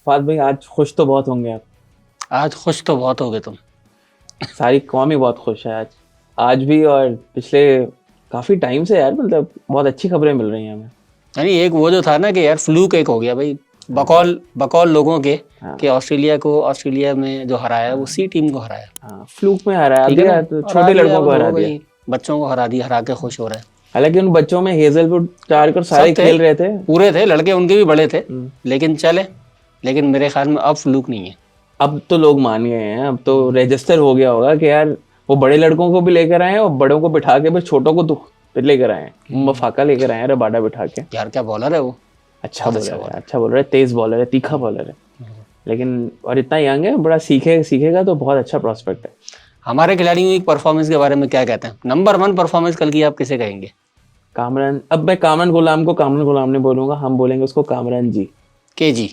Fahd भाई आज खुश तो बहुत होंगे आप। आज खुश तो बहुत हो गए तुम। सारी कौम ही बहुत खुश है आज भी, और पिछले काफी टाइम से यार, मतलब बहुत अच्छी खबरें मिल रही हैं हमें। यानी एक वो जो था ना कि यार फ्लूक एक हो गया भाई, बकौल लोगों के हाँ कि ऑस्ट्रेलिया में जो हराया वो सी टीम को हराया। हाँ, फ्लूक में हरा ठीक है दिया ना, तो हरा छोटे दिया, लड़कों को अब हरा हो दिया। गई, बच्चों को हरा दिया, हरा के खुश हो रहे हैं। हालांकि उन बच्चों में हेजलवुड, टार्क और सारे सब थे, खेल रहे थे। पूरे थे लड़के, उनके भी बड़े थे, लेकिन चले। लेकिन मेरे ख्याल में अब फ्लूक नहीं है। अब तो लोग मान गए हैं, अब तो रजिस्टर हो गया होगा कि यार वो बड़े लड़कों को भी लेकर आए और बड़ों को बिठा के बस छोटों को तो लेकर आए, मफाका लेकर आए रबाडा बिठा के। यार क्या बॉलर है वो, अच्छा बहुत बॉलर है, अच्छा बॉलर है, तेज बॉलर है, तीखा बॉलर है। लेकिन और इतना यंग है, बड़ा सीखेगा तो बहुत अच्छा प्रॉस्पेक्ट है। हमारे खिलाड़ियों की परफॉर्मेंस के बारे में क्या कहते हैं? नंबर 1 परफॉर्मेंस कल की आप किसे कहेंगे? कामरान, अब मैं कामरान गुलाम को कामरान गुलाम नहीं बोलूंगा, हम बोलेंगे उसको कामरान जी। केजी,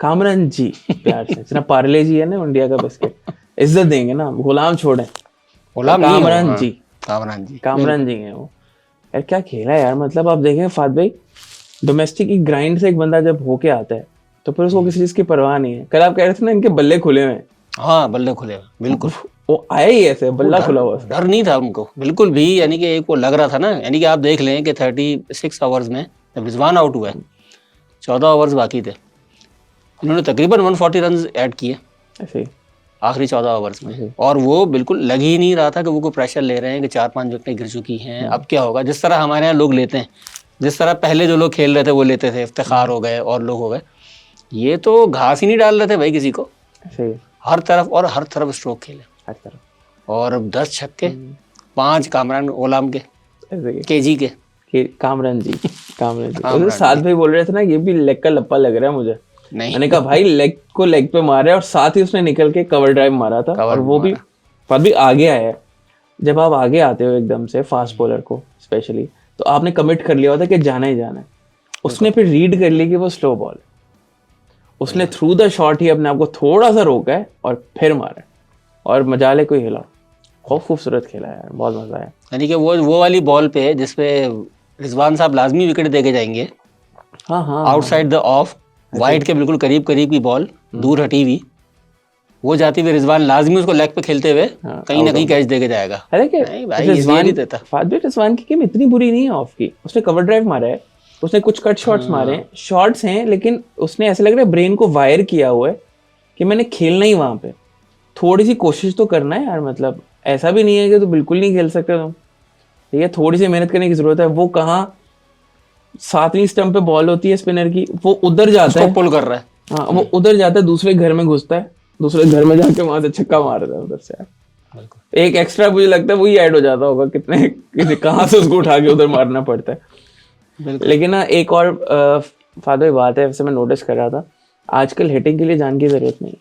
कामरान जी प्यार से, जितना पार्ले जी है ना इंडिया का बिस्किट, इज्जत देंगे ना, गुलाम छोड़े। गुलाम नहीं हो, कामरान हाँ, जी, कामरान जी, कामरान जी हैं वो। यार क्या खेला यार, मतलब आप देखें फाद भाई, डोमेस्टिक की ग्राइंड से एक बंदा जब होके आता है तो फिर उसको किसी चीज की परवाह नहीं है। कल आप कह रहे थे ना इनके बल्ले खुले हुए हैं, हाँ बल्ले खुले हुए, बिल्कुल। वो आया ही ऐसे वो बल्ला खुला हुआ। डर नहीं था उनको बिल्कुल भी, यानी कि एक वो लग रहा था ना, यानी कि आप देख लें कि 36 ओवर्स में जब रिजवान आउट हुआ है, 14 ओवर्स बाकी थे, इन्होंने तकरीबन 140 रन ऐड किए ऐसे ही। आखिरी 14 ओवर्स में, और वो बिल्कुल लग ही नहीं रहा था कि वो कोई प्रेशर ले रहे हैं कि 4-5 विकेटें गिर चुकी हैं, अब क्या होगा। जिस तरह हमारे यहाँ लोग लेते हैं, जिस तरह पहले जो लोग खेल रहे थे वो लेते थे, इफ्तिखार हो गए और लोग हो गए, ये तो घास ही नहीं डाल रहे थे भाई किसी को, ऐसे ही हर तरफ स्ट्रोक खेले, हर तरफ। और 10 छक्के, 5 कामरान ओलाम के, ऐसे ही केजी के, कामरान जी, कामरान जी। कामरान उधर साथ जी। भाई बोल रहे थे ना ये भी लेग का लप्पा लग रहा है मुझे। नहीं मैंने कहा भाई लेग को लेग पे मारा है और साथ ही उसने निकल के कवर ड्राइव मारा था, कवर और वो भी मारा। पर भी आगे आया है। जब आप आगे आते हो एकदम से फास्ट बॉलर को स्पेशली, तो आपने कमिट कर लिया होता है कि जाना ही जाना है। उसने फिर रीड कर ली कि वो स्लो बॉल है, उसने थ्रू द शॉट ही अपने आप को थोड़ा सा रोका है और फिर मारा है, और मजाले को हिला। बहुत खूबसूरत खेला यार, बहुत मजा आया। यानी कि वो वाली बॉल पे जिसपे रिजवान साहब लाजमी विकेट दे के जाएंगे, हाँ हाँ, आउटसाइड द ऑफ वाइड के बिल्कुल करीब करीब की बॉल, दूर हटी हुई, वो जाती हुई रिजवान लाजमी उसको लेग पे खेलते हुए कहीं ना कहीं कैच दे के जाएगा। अरे कि नहीं भाई, ये दे नहीं देता। फादर रिजवान की गेम इतनी बुरी नहीं है ऑफ की। उसने कवर ड्राइव मारा है, उसने कुछ कट शॉट्स मारे हैं, शॉट्स हैं, लेकिन उसने ऐसा लग रहा है ब्रेन को वायर किया हुआ है कि मैंने खेलना ही वहां पे। थोड़ी सी कोशिश तो करना है यार, मतलब ऐसा भी नहीं है कि तो बिल्कुल नहीं खेल सकते तुम। ठीक है, थोड़ी सी मेहनत करने की जरूरत है। वो कहाँ 7वीं स्टंप पे बॉल होती है स्पिनर की, वो उधर जाता है, पुल कर रहा है। हाँ वो उधर जाता है, दूसरे घर में घुसता है, दूसरे घर में जाके वहां से छक्का मारता है उधर से यार। एक एक्स्ट्रा मुझे लगता है वही ऐड हो जाता होगा, कितने कहाँ से उसको उठा के उधर मारना पड़ता है। लेकिन ना एक और फादर बात है, वैसे मैं नोटिस कर रहा था, आजकल हिटिंग के लिए जान की जरूरत नहीं,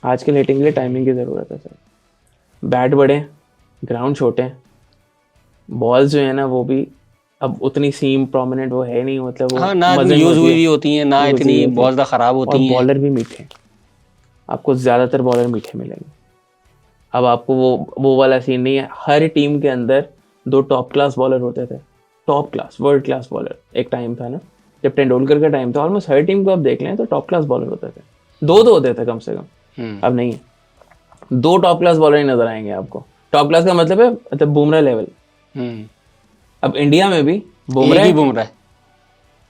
आजकल हिटिंग के लिए टाइमिंग की जरूरत है सर। बैट बड़े, ग्राउंड छोटे, बॉल्स जो है ना वो भी अब उतनी सीम प्रोमिनेंट वो है नहीं, मतलब वो हाँ, ना मजे में यूज हुई भी होती है, ना इतनी बहुत ज्यादा खराब और होती है। बॉलर भी मीठे, आपको ज्यादातर बॉलर मीठे मिलेंगे। अब आपको वो वाला सीन नहीं है। हर टीम के अंदर 2 टॉप क्लास बॉलर होते थे, top class world class bowler. एक टाइम था ना जब तेंदुलकर का टाइम था, ऑलमोस्ट हर टीम को आप देख लें तो टॉप क्लास बॉलर होते थे, 2 तो होते थे कम से कम। अब नहीं है, 2 टॉप क्लास बॉलर ही नजर आएंगे आपको। टॉप क्लास का मतलब है मतलब बुमराह लेवल। अब इंडिया में भी बुमराह ही बुमराह है।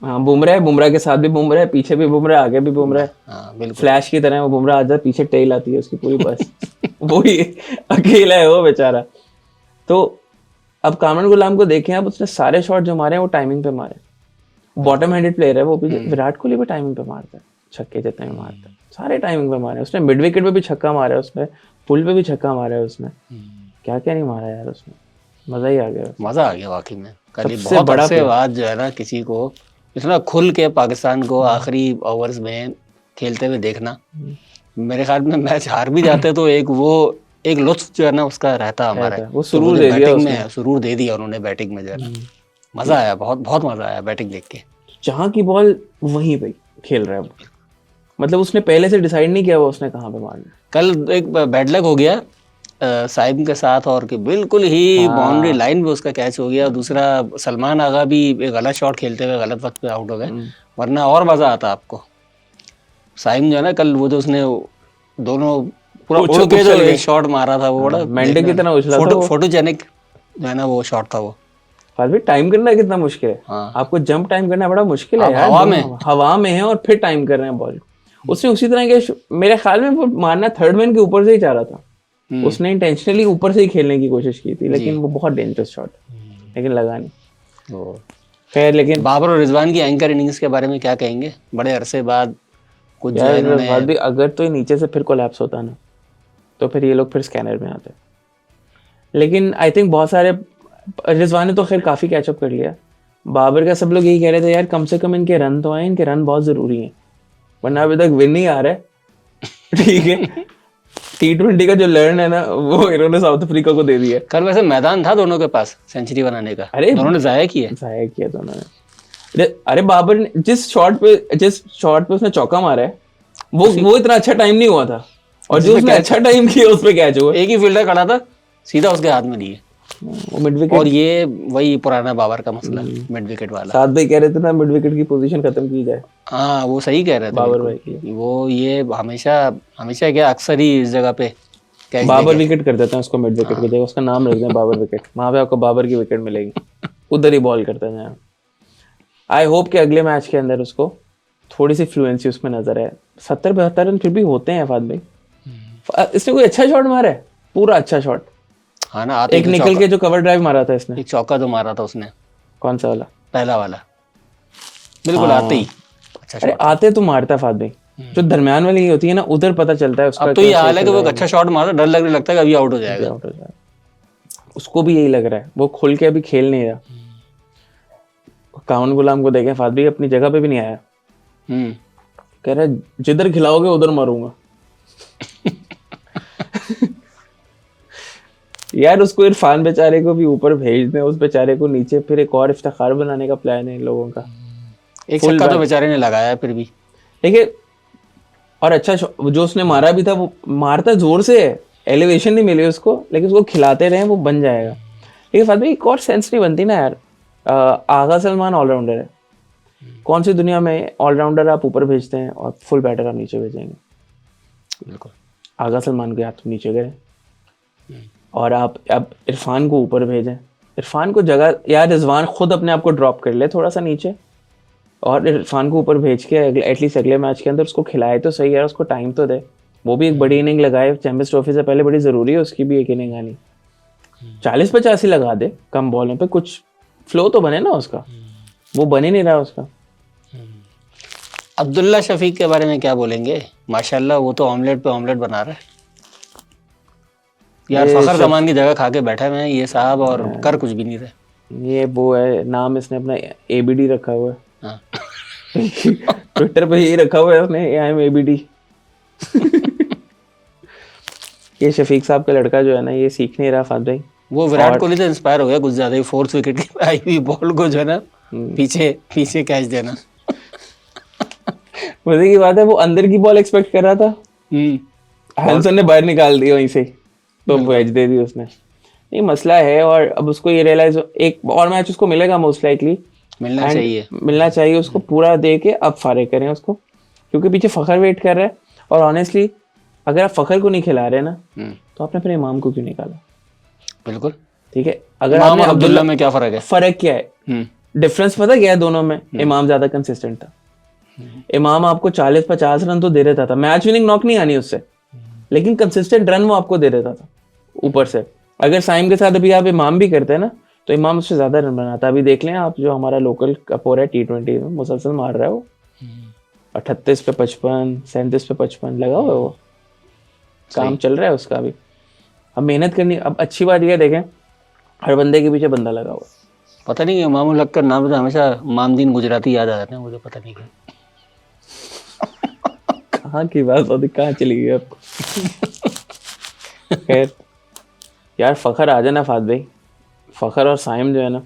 हाँ बुमराह है, बुमराह के साथ भी बुमराह है, पीछे भी बुमराह, आगे भी बुमराह है। हाँ, बिल्कुल। फ्लैश की तरह वो बुमराह आता है, पीछे टेल आती है उसकी पूरी बस वो ही अकेला है वो बेचारा। तो अब कामरान गुलाम को देखें आप, उसने सारे शॉट जो मारे हैं वो टाइमिंग पे मारे। बॉटम हैंडेड प्लेयर है वो भी, विराट कोहली भी टाइमिंग पे मारता है, छक्के जितने भी मारता है सारे टाइमिंग पे मारे। उसने मिड विकेट पे भी छक्का मारा है, उसने पुल पे भी छक्का मारा है, उसने क्या क्या नहीं मारा यार, उसने मजा ही आ गया। मजा आ गया वाकई में। कल सबसे बहुत बड़ा अरसे बाद जो है ना किसी को इतना खुल के पाकिस्तान को आखिरी ओवर्स में खेलते हुए देखना। मेरे ख्याल में मैच हार भी जाते तो एक लुत्फ जो है ना उसका रहता हमारे। वो सुरूर दे दिया बैटिंग उसने। में सुरूर दे दिया उन्होंने, बैटिंग में जो है ना मजा आया, बहुत बहुत मजा आया बैटिंग देख के। जहाँ की बॉल वहीं पे खेल रहा है वो, मतलब उसने पहले से डिसाइड नहीं किया वो उसने कहाँ पे मारना। कल एक बैड लक हो गया साइम के साथ, और कि बिल्कुल ही बाउंड्री लाइन पे उसका कैच हो गया। दूसरा सलमान आगा भी एक गलत शॉट खेलते हुए गलत वक्त पे आउट हो गए, वरना और मजा आता आपको। साइम जो है ना, कल वो जो उसने दोनों पूरा उछल- उड़ के जो उछल के। एक शॉट मारा था, वो बड़ा मेंढक की तरह उछला था वो। फोटोजेनिक जो है ना वो शॉट था वो। फिर भी टाइम करना कितना मुश्किल है। हाँ। आपको जंप टाइम करना बड़ा मुश्किल है आप यार। हवा दोनों में। हवा में है और फिर टाइम कर रहे हैं बॉल को। उसने उसी तरह के मेरे ख्याल में वो मारना थर्ड मैन के ऊपर से ही चाह रहा था। उसने इंटेंशनली ऊपर से ही खेलने की कोशिश की थी, लेकिन वो बहुत डेंजरस शॉट, लेकिन लगा नहीं। तो खैर, लेकिन बाबर और रिजवान की एंकर इनिंग्स के बारे में क्या कहेंगे? बड़े अरसे बाद कुछ जो है यार इन्होंने बात भी, अगर तो ये नीचे से फिर कोलैप्स होता ना, तो फिर ये लोग फिर स्कैनर में आते। लेकिन आई थिंक बहुत सारे, रिजवान ने तो खैर काफी कैचअप कर लिया। बाबर का सब लोग यही कह रहे थे यार कम से कम इनके रन तो आए, इनके रन बहुत जरूरी हैं, वरना अभी तक विन नहीं आ रहा है। ठीक है, T20 का जो लर्न है ना, वो इन्होंने साउथ अफ्रीका को दे दिया। कल वैसे मैदान था दोनों के पास सेंचुरी बनाने का, अरे दोनों ने जाया किया। जाया किया दोनों ने। अरे बाबर ने जिस शॉट पे उसने चौका मारा है, वो इतना अच्छा टाइम नहीं हुआ था, और जो उसने अच्छा टाइम किया उस पे कैच हुआ। एक ही फील्डर खड़ा था, सीधा उसके हाथ में दिए। वो मिड विकेट, और ये वही पुराना बाबर का मसला, मिड विकेट वाला। साथ भाई कह रहे थे ना मिड विकेट की पोजीशन खत्म की जाए। हाँ वो सही कह रहे थे बाबर बिल्कुल। भाई वो ये हमेशा हमेशा क्या अक्सर ही इस जगह पे कैच बाबर विकेट कर देते हैं उसको, मिड विकेट की जगह उसका नाम रख दें बाबर विकेट, वहां पे आपको बाबर की विकेट मिलेगी, उधर ही बॉल करते हैं। आई होप कि अगले मैच के अंदर उसको थोड़ी सी फ्लुएंसी उसमें नजर आए। 70-72 रन फिर भी होते हैं फाद भाई। इसने कोई अच्छा शॉट मारा है, पूरा अच्छा शॉट। हाँ ना, आते एक निकल के जो कवर ड्राइव मारा था इसने, एक चौका जो मारा था उसने, कौन सा वाला? पहला वाला, बिल्कुल आते ही अच्छा अरे शॉट। आते तो मारता फाद भाई, जो दरमियान वाली होती है ना, उधर पता चलता है उसका। अब तो ये हाल है कि वो एक अच्छा शॉट मारा, डर लगने लगता है कि अभी आउट हो जाएगा। आउट हो जाएगा, उसको भी यही लग रहा है, वो खुल के अभी खेल नहीं रहा। कावन गुलाम को देखें, फाद भाई अपनी जगह पे भी नहीं आया, कह रहा है जिधर खिलाओगे उधर मारूंगा। यार उसको इरफान बेचारे को भी ऊपर भेज दें, उस बेचारे को नीचे, फिर एक और इफ्तिखार बनाने का प्लान है इन लोगों का। एक छक्का तो बेचारे ने लगाया फिर भी, देखिए, और अच्छा जो उसने मारा भी था, वो मारता जोर से है, एलिवेशन नहीं मिली उसको, लेकिन उसको खिलाते रहे, वो बन जाएगा। लेकिन फाद भाई एक और सेंस नहीं बनती ना यार। आगा सलमान ऑलराउंडर है, कौन सी दुनिया में ऑलराउंडर आप ऊपर भेजते हैं और फुल बैटर आप नीचे भेजेंगे? बिल्कुल। आगा सलमान को आप नीचे करें, और आप अब इरफान को ऊपर भेजें। इरफान को जगह, यार रिजवान खुद अपने आप को ड्रॉप कर ले थोड़ा सा नीचे, और इरफान को ऊपर भेज के एटलीस्ट अगले मैच के अंदर उसको खिलाए तो सही यार, उसको टाइम तो दे, वो भी एक बड़ी इनिंग लगाए। चैंपियंस ट्रॉफी से पहले बड़ी जरूरी है उसकी भी एक इनिंग आनी। 40-85 लगा दे कम बॉलों पे, कुछ फ्लो तो बने ना उसका, वो बन ही नहीं रहा उसका। अब्दुल्ला शफीक के बारे में क्या बोलेंगे? माशाल्लाह वो तो ऑमलेट पे ऑमलेट बना रहा है यार। फखर जमान की जगह खा के बैठा है ये साहब, और कर कुछ भी नहीं रहे। ये वो है, नाम इसने अपना ABD रखा हुआ है। हाँ। ट्विटर पे यही रखा हुआ है उसने, आई एम ABD। ये शफीक साहब का लड़का जो है ना, ये सीख नहीं रहा फाद भाई। वो विराट कोहली से इंस्पायर हो गया कुछ ज्यादा ही, 4th विकेट की आई हुई बॉल को जो है ना पीछे पीछे कैच देना। मजे की बात है, वो अंदर की बॉल एक्सपेक्ट कर रहा था, हैंसन ने बाहर निकाल दी वहीं से, तो वेज दे दी उसने। नहीं मसला है, और अब उसको ये रियलाइज, एक और मैच उसको मिलेगा मोस्ट लाइकली, मिलना चाहिए उसको, पूरा दे के अब फारिग करें उसको, क्योंकि पीछे फखर वेट कर रहा है। और ऑनेस्टली अगर आप फखर को नहीं खिला रहे ना, तो आपने फिर इमाम को क्यों निकाला? बिल्कुल ठीक है, अगर आपने अब्दुल्ला में क्या फर्क है? फर्क क्या है, डिफरेंस पता क्या है दोनों में? इमाम ज्यादा कंसिस्टेंट था। इमाम आपको 40-50 रन तो दे देता था, मैच विनिंग नॉक नहीं आनी उससे, लेकिन कंसिस्टेंट रन वो आपको दे देता था ऊपर से। अगर साइम के साथ अभी आप इमाम भी करते हैं ना, तो इमाम उससे ज्यादा रन बनाता। अभी देख लें आप, जो हमारा लोकल कपूर है T20 में मुसलसल मार रहा है वो, 38 पे 55, 37 पे 55 लगा हुआ है वो, काम चल रहा है उसका अभी। अब मेहनत करनी। अब अच्छी बात यह देखें, हर बंदे के पीछे बंदा लगा हुआ। पता नहीं इमामुल हक का नाम तो हमेशा मामदीन गुजराती याद आ जाते हैं मुझे, पता नहीं क्यों। कहाँ की बात होती, कहाँ चली गई आपको? खैर यार, फखर आ जाना फाद भाई, फखर और साइम जो है ना,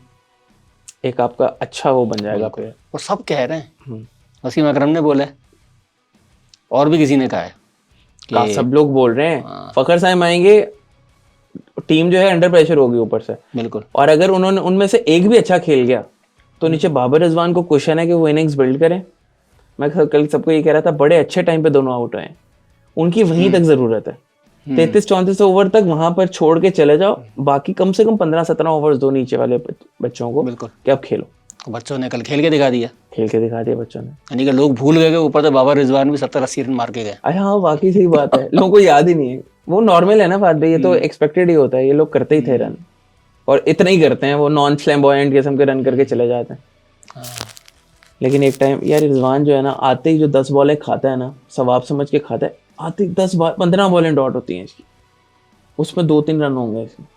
एक आपका अच्छा वो बन जाएगा प्लेयर। और सब कह रहे हैं, वसीम अकरम ने बोला है, और भी किसी ने कहा है, सब लोग बोल रहे हैं फखर साइम आएंगे, टीम जो है अंडर प्रेशर होगी ऊपर से। बिल्कुल। और अगर उन्होंने उनमें से एक भी अच्छा खेल गया, तो नीचे बाबर रिजवान को क्वेश्चन है कि वो इनिंग्स बिल्ड करें, मैं कल सबको ये कह रहा था, बड़े अच्छे टाइम पे दोनों आउट हुए, उनकी वहीं तक जरूरत है। 33-34 ओवर तक वहां पर छोड़ के चले जाओ, बाकी कम से कम 15-17 ओवर्स दो नीचे वाले बच्चों को बिल्कुल कि आप खेलो। बच्चों ने कल खेल के दिखा दिया, खेल के दिखा दिया बच्चों ने। यानी कि लोग भूल गए कि ऊपर तो बाबर रिजवान भी 70-80 रन मार के गए। अरे हाँ वाकई सही बात है, लोगों को याद ही नहीं है। वो नॉर्मल है ना बात भाई, ये तो एक्सपेक्टेड ही होता है, ये लोग करते ही थे रन, और इतना ही करते हैं, वो नॉन फ्लैम्बॉयंट किस्म के रन करके चले जाते हैं। लेकिन एक टाइम यार रिजवान जो है ना, आते ही जो 10 बॉलें खाता है ना, सवाब समझ के खाता है, आते ही 15 बॉलें डॉट होती हैं इसकी, उसमें 2-3 रन होंगे इसमें।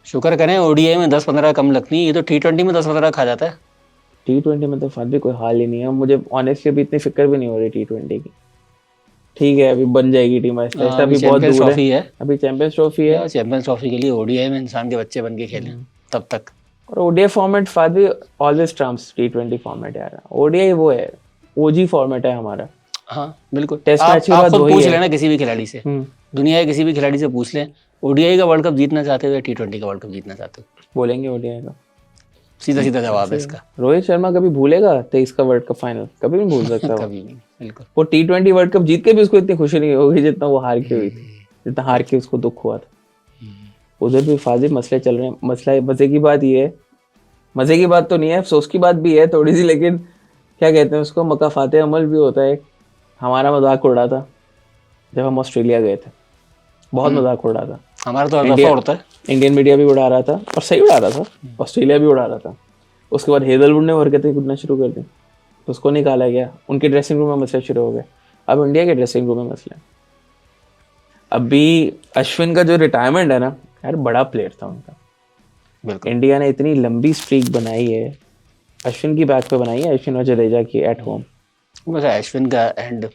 शुक्र करें ओडीआई में 10-15 कम लगती है, ये तो T20 में 10-15 खा जाता है। T20 में तो फात भी कोई हाल ही नहीं है, मुझे ऑनेस्टली अभी इतनी फिक्र भी नहीं हो रही T20 की। ठीक है अभी बन जाएगी टीम, ऐसा अभी बहुत दूर है, अभी चैंपियंस ट्रॉफी है। चैंपियंस ट्रॉफी के लिए ओडीआई में इंसान के बच्चे बन के खेलें तब तक। और ओडीआई फॉर्मेट फात भी ऑलवेज ट्रम्प्स T20 फॉर्मेट यार। ओडीआई वो है, ओजी फॉर्मेट है हमारा। हाँ बिल्कुल, टेस्ट मैच के आप बाद खुद वही पूछ है। लेना किसी भी खिलाड़ी से, दुनिया के किसी भी खिलाड़ी से पूछ लें, ओडीआई का वर्ल्ड कप जीतना चाहते हो या T20 का वर्ल्ड कप जीतना चाहते हो, बोलेंगे ओडीआई का। सीधा सीधा जवाब है इसका। रोहित शर्मा कभी भूलेगा 23 का वर्ल्ड कप फाइनल? कभी नहीं भूल सकता वो। कभी नहीं, बिल्कुल। वो T20 वर्ल्ड कप जीत के भी उसको इतनी खुशी नहीं होगी जितना वो हार के हुई थी, जितना हार के उसको दुख हुआ था। उधर भी फाजी मसले चल रहे हैं। मसला मजे की बात ये है, मजे की बात तो नहीं है, अफसोस की बात भी है थोड़ी सी, लेकिन क्या कहते हैं उसको, मकाफाते अमल भी होता है। हमारा मजाक उड़ा था जब हम ऑस्ट्रेलिया गए थे, बहुत मजाक उड़ा था हमारा तो हर दफा उड़ता है। इंडियन मीडिया भी उड़ा रहा था और सही उड़ा रहा था, ऑस्ट्रेलिया भी उड़ा रहा था। उसके बाद हेजलवुड ने हरकतें कुटना शुरू कर दी, तो उसको निकाला गया, उनके ड्रेसिंग रूम में मसले शुरू हो गए। अब इंडिया के ड्रेसिंग रूम में मसले। अभी अश्विन का जो रिटायरमेंट है ना यार, बड़ा प्लेयर था उनका। बिल्कुल। इंडिया ने इतनी लंबी स्ट्रीक बनाई है, अश्विन की बैक पे बनाई है, अश्विन और जडेजा की एट होम। वैसे अश्विन का एंड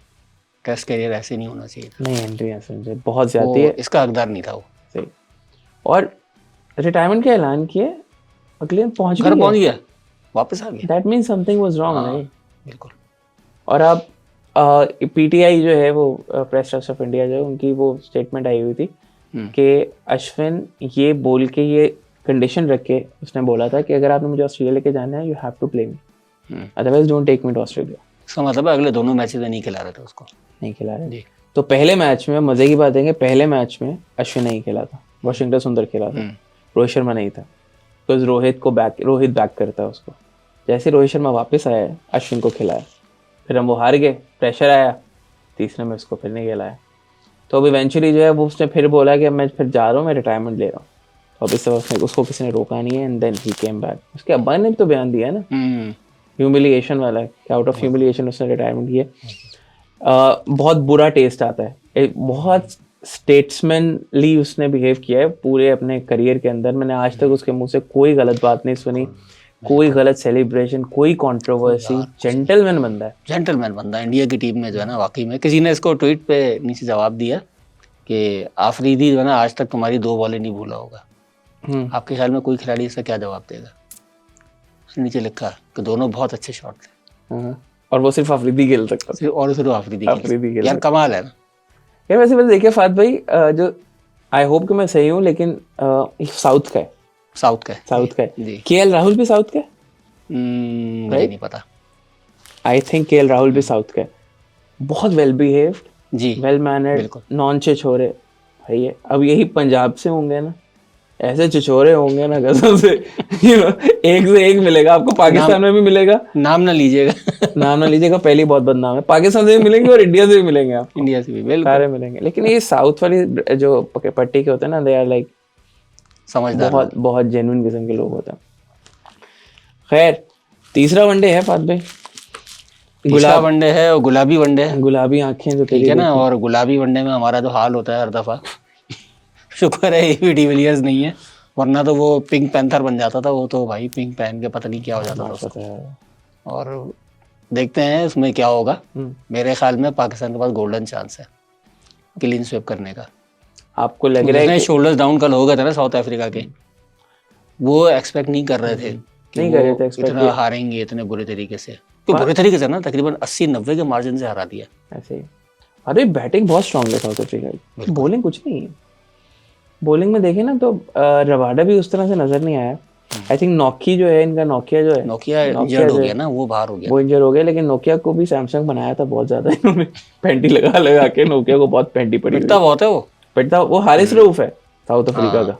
टेस्ट करियर ऐसे नहीं होना चाहिए था। नहीं एंट्री अश्विन से बहुत ज्यादा है, इसका हकदार नहीं था वो। सही। और रिटायरमेंट का ऐलान किया, अगले दिन घर पहुंच गया, वापस आ गया। That means something was wrong right. बिल्कुल। और अब पीटीआई जो है वो प्रेस ट्रस्ट ऑफ इंडिया जो है, उनकी वो स्टेटमेंट आई हुई थी कि अश्विन ये बोल के, ये कंडीशन रख के उसने बोला था कि अगर आपने मुझे ऑस्ट्रेलिया लेके जाना है, you have to play me, otherwise don't take me to Australia. इसका मतलब है अगले दोनों मैचेस में नहीं खिला रहे थे उसको, नहीं खिला रहे। तो पहले मैच में मजे की बात है कि पहले मैच में अश्विन नहीं खेला था, वाशिंगटन सुंदर खेला था, रोहित शर्मा नहीं था, बिकॉज रोहित बैक करता है उसको। जैसे रोहित शर्मा वापस आया, अश्विन को खिलाया, फिर हम वो हार गए, प्रेशर आया, तीसरे में उसको फिर नहीं खिलाया। तो अब इवेंचुअली जो है वो उसने फिर बोला कि मैं फिर जा रहा हूँ, मैं रिटायरमेंट ले रहा हूँ। तो अब इस तरह उसको किसी ने रोका नहीं है, and then he came back. उसके अब्बा ने भी तो बयान दिया है ना, ह्यूमिलिएशन वाला, कि आउट ऑफ ह्यूमिलिएशन उसने रिटायरमेंट किया। बहुत बुरा टेस्ट आता है, बहुत स्टेट्समैनली उसने बिहेव किया है पूरे अपने करियर के अंदर। मैंने आज तक उसके मुंह से कोई गलत बात नहीं सुनी, कोई गलत सेलिब्रेशन, कोई कंट्रोवर्सी। जेंटलमैन बंदा है, जेंटलमैन बंदा। इंडिया की टीम में जो है ना, वाकई में किसी ने इसको ट्वीट पे नीचे जवाब दिया कि आफरीदी जो है ना, आज तक तुम्हारी 2 बॉलें नहीं भूला होगा। आपके ख्याल में कोई खिलाड़ी इसका क्या जवाब देगा? नीचे लिखा कि दोनों बहुत अच्छे शॉट थे, और वो सिर्फ आफरीदी खेल सकता था, और सिर्फ आफरीदी। यार कमाल है ना यार। वैसे देखिए फात भाई, जो आई होप कि मैं सही हूँ, लेकिन साउथ का है, साउथ का है। केएल राहुल भी साउथ का है, मुझे नहीं पता। आई थिंक केएल राहुल भी साउथ का है। बहुत वेल बिहेव्ड जी, वेल मैनर्ड, नॉन छिछोरे भाई है। अब यही पंजाब से होंगे ना, ऐसे छिछोरे होंगे ना कसम से, एक से एक मिलेगा आपको। पाकिस्तान में भी मिलेगा, नाम ना लीजिएगा, पहली बहुत बदनाम है। पाकिस्तान से भी मिलेंगे और इंडिया से भी मिलेंगे, आपको इंडिया से भी सारे मिलेंगे। लेकिन ये साउथ वाली जो पट्टी के होते हैं ना, दे आर लाइक समझदार, बहुत जेन्युइन किस्म के लोग होते हैं। खैर, तीसरा वनडे है फात भाई, गुलाब वनडे है और गुलाबी वनडे है, गुलाबी आंखें जो तेरी है ना। और गुलाबी वनडे में हमारा जो हाल होता है हर दफा, शुक्र है एबी डिविलियर्स नहीं है, वरना तो वो पिंक पैंथर बन जाता था। वो तो भाई पिंक पहन के पता नहीं क्या हो जाता था उसको। और देखते हैं इसमें क्या होगा। मेरे ख्याल में पाकिस्तान के पास गोल्डन चांस है क्लीन स्वीप करने का। आपको लग रहा है कि शोल्डर्स डाउन कल हो गए थे ना साउथ अफ्रीका के, वो एक्सपेक्ट नहीं कर रहे थे, नहीं कर रहे थे इतना हारेंगे इतने बुरे तरीके से। तो बुरे तरीके से ना, तकरीबन 80-90 के मार्जिन से हरा दिया। ऐसे ही। अरे बैटिंग बहुत स्ट्रांग है साउथ अफ्रीका की, बॉलिंग कुछ नहीं है। बॉलिंग में देखें ना तो रबाडा भी उस तरह से नजर नहीं आया, आई थिंक नोकी जो है इनका, नोकिया जो है, नोकिया इंजर्ड हो गया ना, वो बाहर हो गया। वो इंजर हो गया, लेकिन नोकिया को भी सैमसंग बनाया था बहुत ज्यादा इन्होंने पेंटी लगा लगा के, नोकिया को बहुत पेंटी पड़ी पिटता बहुत है वो। पिटता वो हारिस रऊफ है साउथ अफ्रीका का,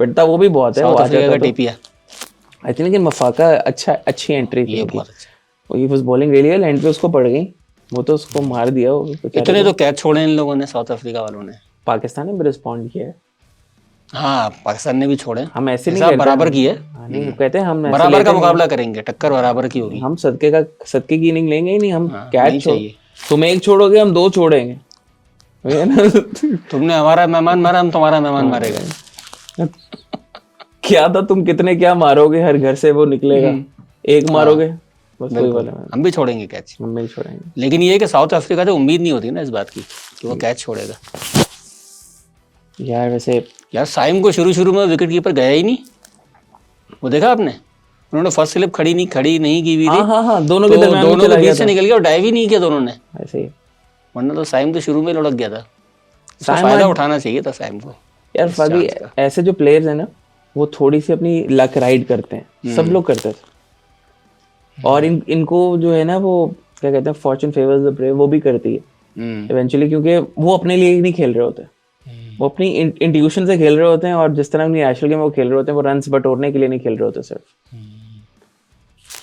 पिटता वो भी बहुत है, वो साउथ आ अफ्रीका जाता का तो टीपिया, आई थिंक। लेकिन मफाका अच्छी एंट्री थी ये इनकी, बहुत अच्छा। He was bowling really well, and पे उसको पड़ गई, वो तो उसको मार दिया वो बेचारे इतने को। तो कैच छोड़े इन लोगों ने, साउथ अफ्रीका वालों ने। पाकिस्तान ने भी रिस्पॉन्ड किया है, हाँ, पाकिस्तान ने भी छोड़े, हम ऐसे नहीं हिसाब कहते बराबर हैं। की है। हाँ, नहीं वो कहते हैं हम ऐसे बराबर लेते का नहीं मुकाबला करेंगे, टक्कर बराबर की होगी। हैं। हम सदके की इनिंग लेंगे ही नहीं, हम हाँ, कैच नहीं छोड़, चाहिए। तुम एक छोड़ोगे हम दो छोड़ेंगे, वही है ना। तुमने हमारा मेहमान मारा, हम तुम्हारा मेहमान मारेगा। क्या था, तुम कितने क्या मारोगे, हर घर से वो निकलेगा, एक मारोगे बस, वही बिल्कुल, वाला हम भी छोड़ेंगे कैच। हम नहीं छोड़ेंगे। लेकिन ये है कि साउथ अफ्रीका से उम्मीद नहीं होती ना इस बात की कि वो कैच छोड़ेगा। यार वैसे यार साइम को शुरू में विकेट कीपर गया ही नहीं, वो देखा आपने, उन्होंने फर्स्ट स्लिप खड़ी नहीं की हुई थी, हाँ दोनों के तो दरमियान में दोनों चला के गया बीच से था, निकल गया और डाइव ही नहीं किया दोनों ने, ऐसे ही। वरना तो साइम तो शुरू में लुढ़क गया था। इसका साइम फायदा आज- उठाना चाहिए था साइम को। यार इस फादी, चांस का। ऐसे जो प्लेयर्स हैं ना, वो थोड़ी सी अपनी लक राइड करते हैं, सब लोग करते थे, और इनको जो है ना, वो क्या कहते हैं, फॉर्चून फेवर्स द ब्रेव, वो भी करती है इवेंचुअली, क्योंकि वो अपने लिए ही नहीं खेल रहे होते, वो अपनी इंट्यूशन से खेल रहे होते हैं, और जिस तरह अपनी नेशनल गेम वो खेल रहे होते हैं, वो रन्स बटोरने के लिए नहीं खेल रहे होते सिर्फ।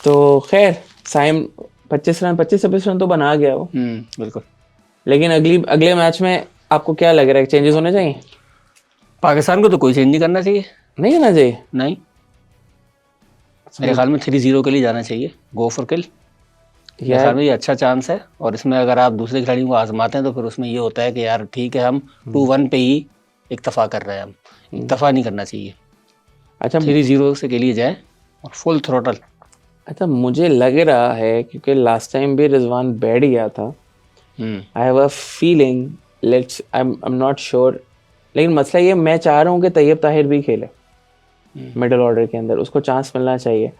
तो खैर साइम 25-26 रन तो बना गया वो, बिल्कुल। लेकिन अगले मैच में आपको क्या लग रहा है, चेंजेस होने चाहिए? पाकिस्तान को तो कोई चेंज नहीं करना चाहिए, नहीं करना चाहिए? नहीं, मेरे ख्याल में 3-0 के लिए जाना चाहिए, गो फॉर किल। मेरे ख्याल में ये अच्छा चांस है, और इसमें अगर आप दूसरे खिलाड़ियों को आजमाते हैं तो फिर उसमें ये होता है कि यार ठीक है, हम 2-1 पे ही इक्तफा कर रहे हैं, हम इक्तफा नहीं करना चाहिए। अच्छा 3-0 से के लिए जाए और फुल थ्रोटल। अच्छा, मुझे लग रहा है क्योंकि लास्ट टाइम भी रिजवान बैठ गया था, I have a feeling, let's I am not sure, लेकिन मसला ये, मैं चाह रहा हूँ कि तैयब ताहिर भी खेले मिडिल ऑर्डर के अंदर, उसको चांस मिलना चाहिए।